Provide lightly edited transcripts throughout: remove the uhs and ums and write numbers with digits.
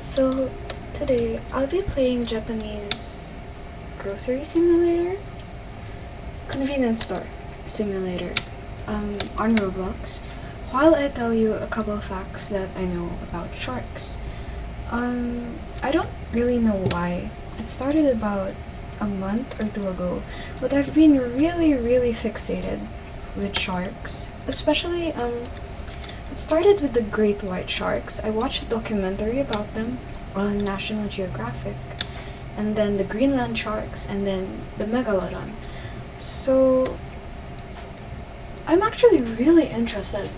So today I'll be playing Japanese grocery simulator, convenience store simulator on Roblox, while I tell you a couple of facts that I know about sharks. I don't really know why. It started about a month or two ago, but I've been really fixated with sharks, especially it started with the great white sharks. I watched a documentary about them on National Geographic, and then the Greenland sharks, and then the megalodon. So I'm actually really interested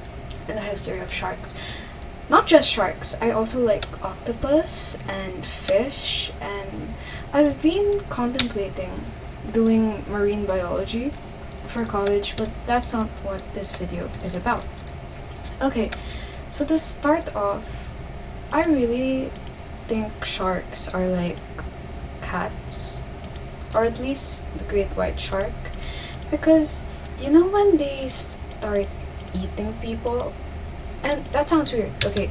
in the history of sharks. Not just sharks, I also like octopus and fish, and I've been contemplating doing marine biology for college, but that's not what this video is about. Okay, so to start off, I really think sharks are like cats, or at least the great white shark, because you know when they start eating people, and that sounds weird, okay,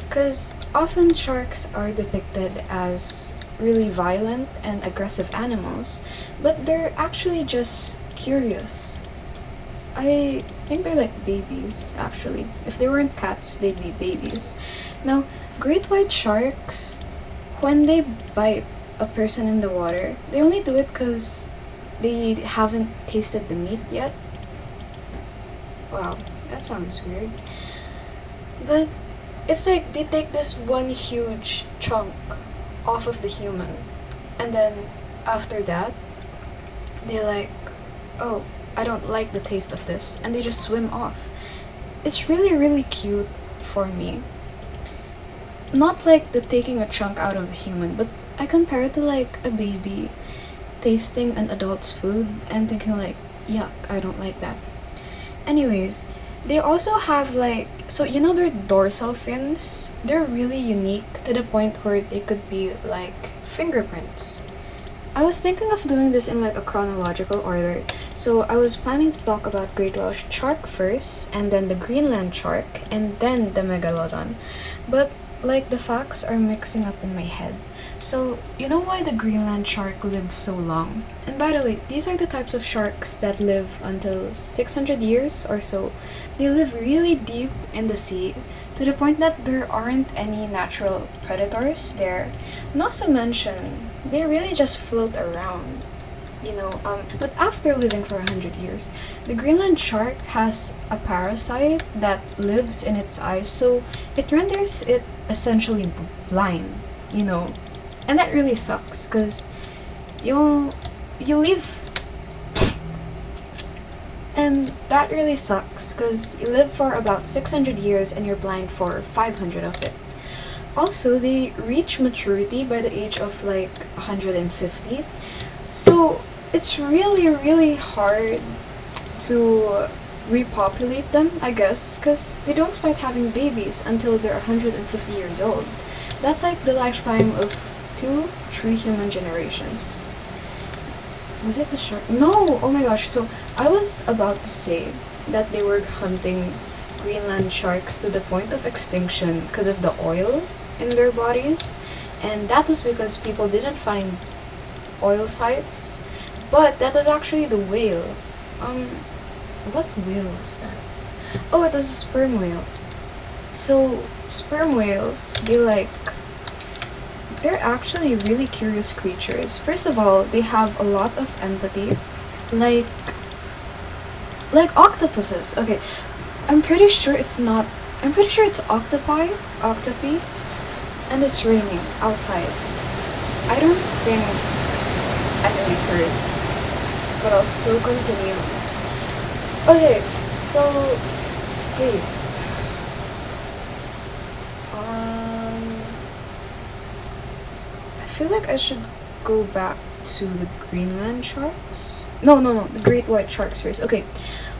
because often sharks are depicted as really violent and aggressive animals, but they're actually just curious. I think they're like babies, actually. If they weren't cats, they'd be babies. Now, great white sharks, when they bite a person in the water, they only do it because they haven't tasted the meat yet. Wow, that sounds weird. But it's like they take this one huge chunk off of the human, and then after that, they're like, oh, I don't like the taste of this, and they just swim off. It's really cute for me. Not like the taking a chunk out of a human, but I compare it to like a baby tasting an adult's food and thinking like, yuck, I don't like that. Anyways, they also have like, so you know their dorsal fins? They're really unique to the point where they could be like fingerprints. I was thinking of doing this in like a chronological order, so I was planning to talk about great white shark first, and then the Greenland shark, and then the megalodon. But like the facts are mixing up in my head. So you know why the Greenland shark lives so long? And by the way, these are the types of sharks that live until 600 years or so. They live really deep in the sea, to the point that there aren't any natural predators there. Not to mention, they really just float around, But after living for 100 years, the Greenland shark has a parasite that lives in its eyes, so it renders it essentially blind, And that really sucks, because you live and that really sucks because you live for about 600 years and you're blind for 500 of it. Also, they reach maturity by the age of like 150. So it's really hard to repopulate them, I guess, because they don't start having babies until they're 150 years old. That's like the lifetime of 2-3 human generations. Was it the shark? No! Oh my gosh, so I was about to say that they were hunting Greenland sharks to the point of extinction because of the oil in their bodies, and that was because people didn't find oil sites, but that was actually the whale. What whale was that? Oh, it was a sperm whale. So, sperm whales, they're actually really curious creatures. First of all, they have a lot of empathy, like octopuses. Okay, I'm pretty sure it's octopi, and it's raining outside. I don't think enemy heard, but I'll still continue. Okay, so wait. I feel like I should go back to the Greenland sharks. No, the great white sharks first. Okay,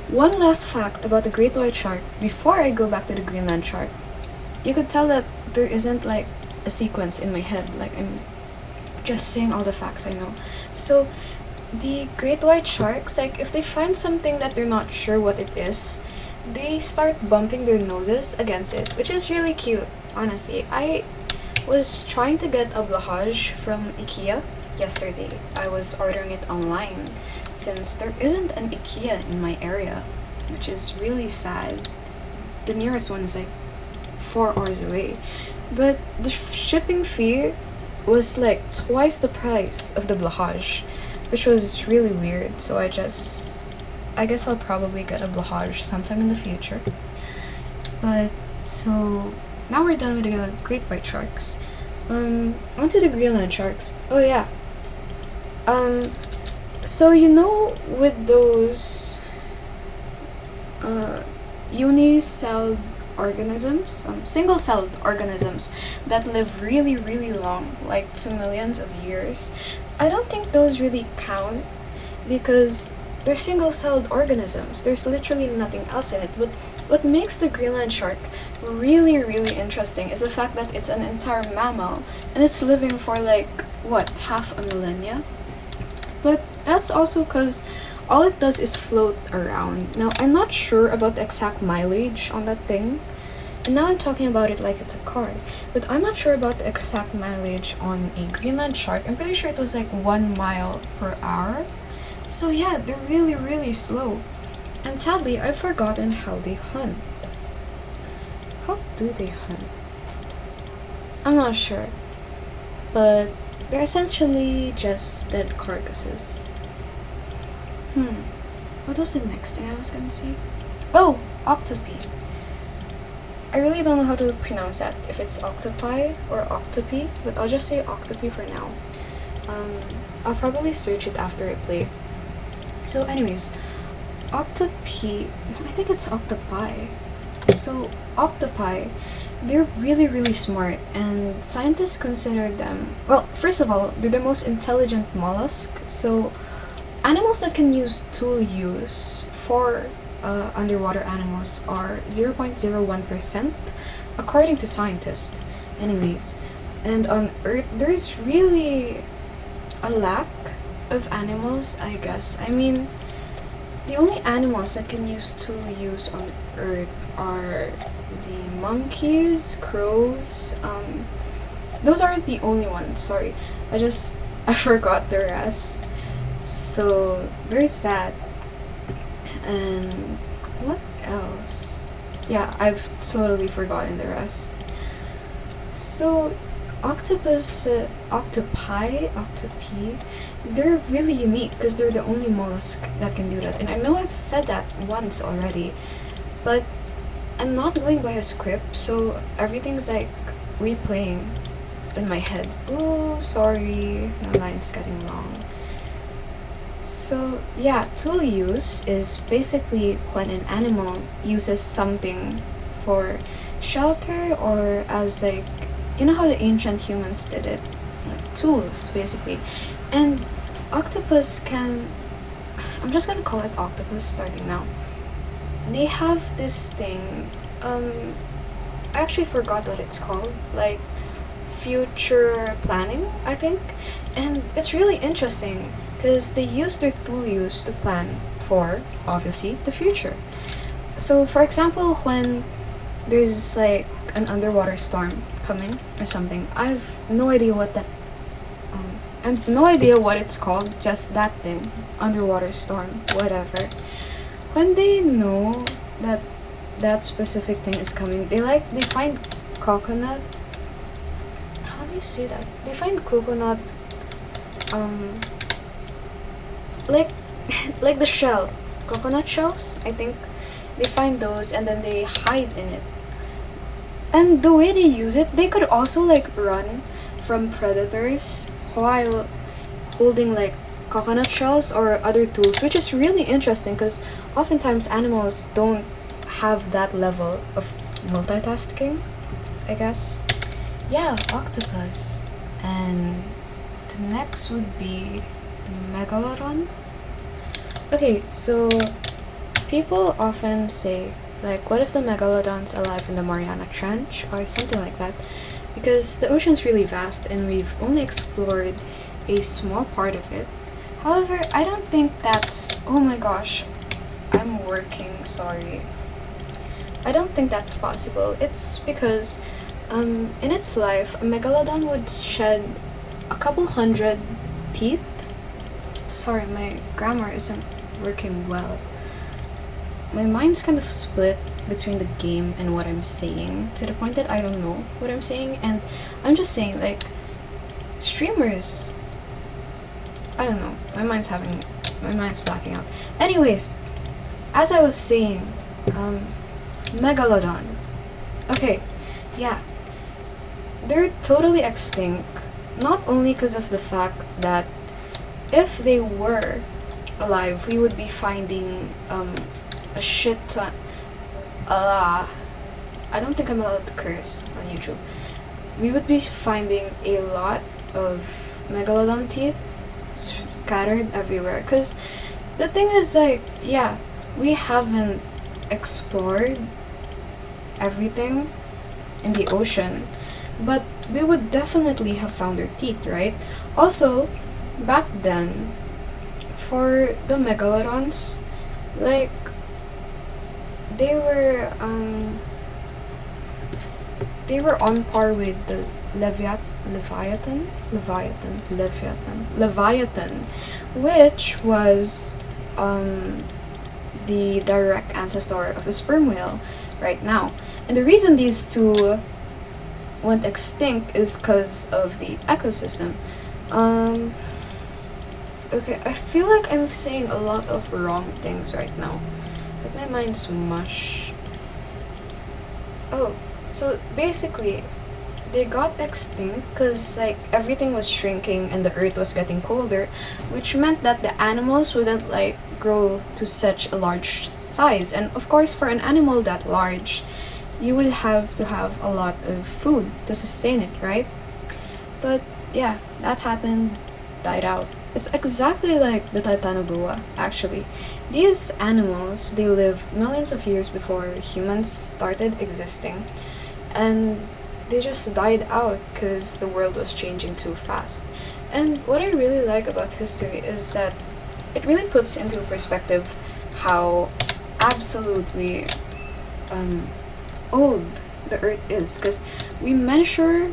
one last fact about the great white shark before I go back to the Greenland shark. You could tell that there isn't like a sequence in my head, like I'm just saying all the facts I know. So, the great white sharks, like if they find something that they're not sure what it is, they start bumping their noses against it, which is really cute, honestly. was trying to get a blushage from IKEA yesterday. I was ordering it online since there isn't an IKEA in my area, which is really sad. The nearest one is like 4 hours away. But the shipping fee was like twice the price of the blushage, which was really weird. So I guess I'll probably get a blushage sometime in the future. But so now we're done with the great white sharks. Onto the Greenland sharks. Oh yeah. So you know, with those unicelled organisms, single-celled organisms that live really, really long, like to millions of years, I don't think those really count because they're single-celled organisms. There's literally nothing else in it. But what makes the Greenland shark really, really interesting is the fact that it's an entire mammal and it's living for like, what, half a millennia? But that's also because all it does is float around. Now, I'm not sure about the exact mileage on that thing. And now I'm talking about it like it's a car. But I'm not sure about the exact mileage on a Greenland shark. I'm pretty sure it was like 1 mile per hour. So yeah, they're really, really slow. And sadly, I've forgotten how they hunt. How do they hunt? I'm not sure. But they're essentially just dead carcasses. What was the next thing I was gonna say? Oh, octopi. I really don't know how to pronounce that, if it's octopi or octopi, but I'll just say octopi for now. I'll probably search it after I play. So anyways, octopi, I think it's octopi. So octopi, they're really, really smart, and scientists consider them, well, first of all, they're the most intelligent mollusk. So animals that can use tool use for underwater animals are 0.01%, according to scientists. Anyways, and on Earth, there's really a lack of animals, I guess. I mean, the only animals that can use tool use on Earth are the monkeys, crows. Those aren't the only ones, sorry. I forgot the rest. So there's that. And what else? Yeah, I've totally forgotten the rest. So octopi, they're really unique because they're the only mollusk that can do that. And I know I've said that once already, but I'm not going by a script, so everything's like replaying in my head. Oh, sorry, the line's getting long. So yeah, tool use is basically when an animal uses something for shelter or as like, you know how the ancient humans did it? Like tools, basically. And octopus can, I'm just gonna call it octopus starting now. They have this thing, I actually forgot what it's called, like future planning, I think. And it's really interesting because they use their tool use to plan for, obviously, the future. So, for example, when there's like an underwater storm coming or something, I have no idea what it's called, just that thing, underwater storm, whatever. When they know that that specific thing is coming, they find coconut. How do you say that? They find coconut, like like the shell, coconut shells, I think. They find those and then they hide in it. And the way they use it, they could also like run from predators while holding like coconut shells or other tools, which is really interesting because oftentimes animals don't have that level of multitasking, I guess. Yeah, octopus. And the next would be the megalodon. Okay, so people often say, like, what if the megalodon's alive in the Mariana Trench or something like that? Because the ocean's really vast and we've only explored a small part of it. However, I don't think that's... Oh my gosh, I'm working, sorry. I don't think that's possible. It's because In its life, a megalodon would shed a couple hundred teeth. Sorry, my grammar isn't working well. My mind's kind of split between the game and what I'm saying, to the point that I don't know what I'm saying, and I'm just saying, like, streamers, I don't know, my mind's blacking out. Anyways, as I was saying, megalodon. Okay, yeah, they're totally extinct, not only because of the fact that if they were alive, we would be finding a shit ton. I don't think I'm allowed to curse on YouTube. We would be finding a lot of megalodon teeth scattered everywhere. Because the thing is, like, yeah, we haven't explored everything in the ocean, but we would definitely have found their teeth, right? Also, back then, for the megalodons, like, they were on par with the Leviathan, which was the direct ancestor of a sperm whale right now. And the reason these two went extinct is because of the ecosystem. Okay, I feel like I'm saying a lot of wrong things right now, but my mind's mush. Oh, so basically, they got extinct because, like, everything was shrinking and the earth was getting colder, which meant that the animals wouldn't, like, grow to such a large size. And of course, for an animal that large, you will have to have a lot of food to sustain it, right? But yeah, that happened, died out. It's exactly like the Titanoboa, actually. These animals, they lived millions of years before humans started existing, and they just died out because the world was changing too fast. And what I really like about history is that it really puts into perspective how absolutely old the earth is, because we measure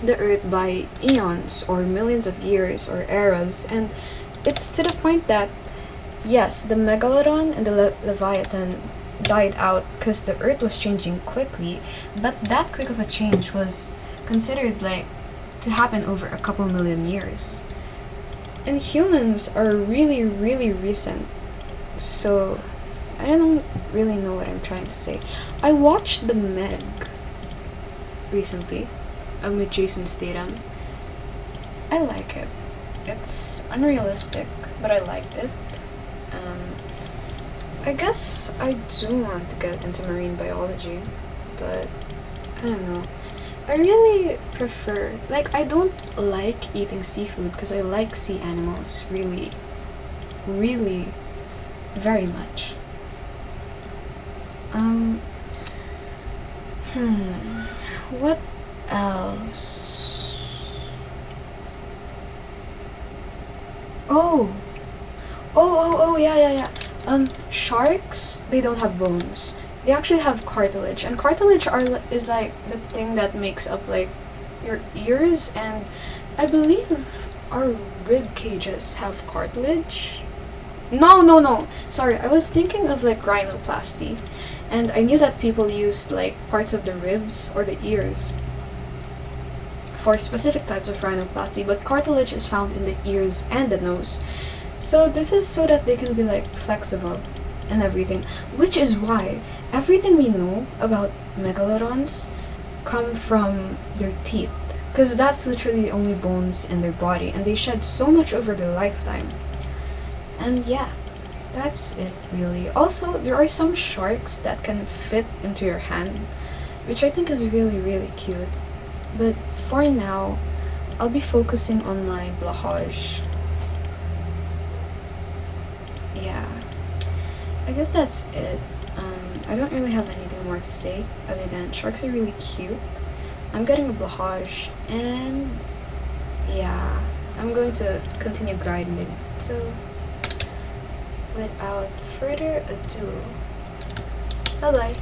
the earth by eons or millions of years or eras, and it's to the point that yes, the megalodon and the leviathan died out because the earth was changing quickly, but that quick of a change was considered like to happen over a couple million years, and humans are really recent. So I don't really know what I'm trying to say. I watched The Meg recently, with Jason Statham. I like it. It's unrealistic, but I liked it. I guess I do want to get into marine biology, but I don't know. I really prefer, like, I don't like eating seafood because I like sea animals really very much. What else? Yeah. Sharks, they don't have bones. They actually have cartilage, and cartilage is like the thing that makes up like your ears, and I believe our rib cages have cartilage. No. Sorry, I was thinking of like rhinoplasty, and I knew that people used like parts of the ribs or the ears for specific types of rhinoplasty, but cartilage is found in the ears and the nose. So this is so that they can be like flexible and everything, which is why everything we know about megalodons come from their teeth, because that's literally the only bones in their body, and they shed so much over their lifetime. And yeah, that's it really. Also, there are some sharks that can fit into your hand, which I think is really cute. But for now, I'll be focusing on my blahage. Yeah, I guess that's it. I don't really have anything more to say other than sharks are really cute. I'm getting a blahage, and yeah, I'm going to continue grinding. So, without further ado, bye bye.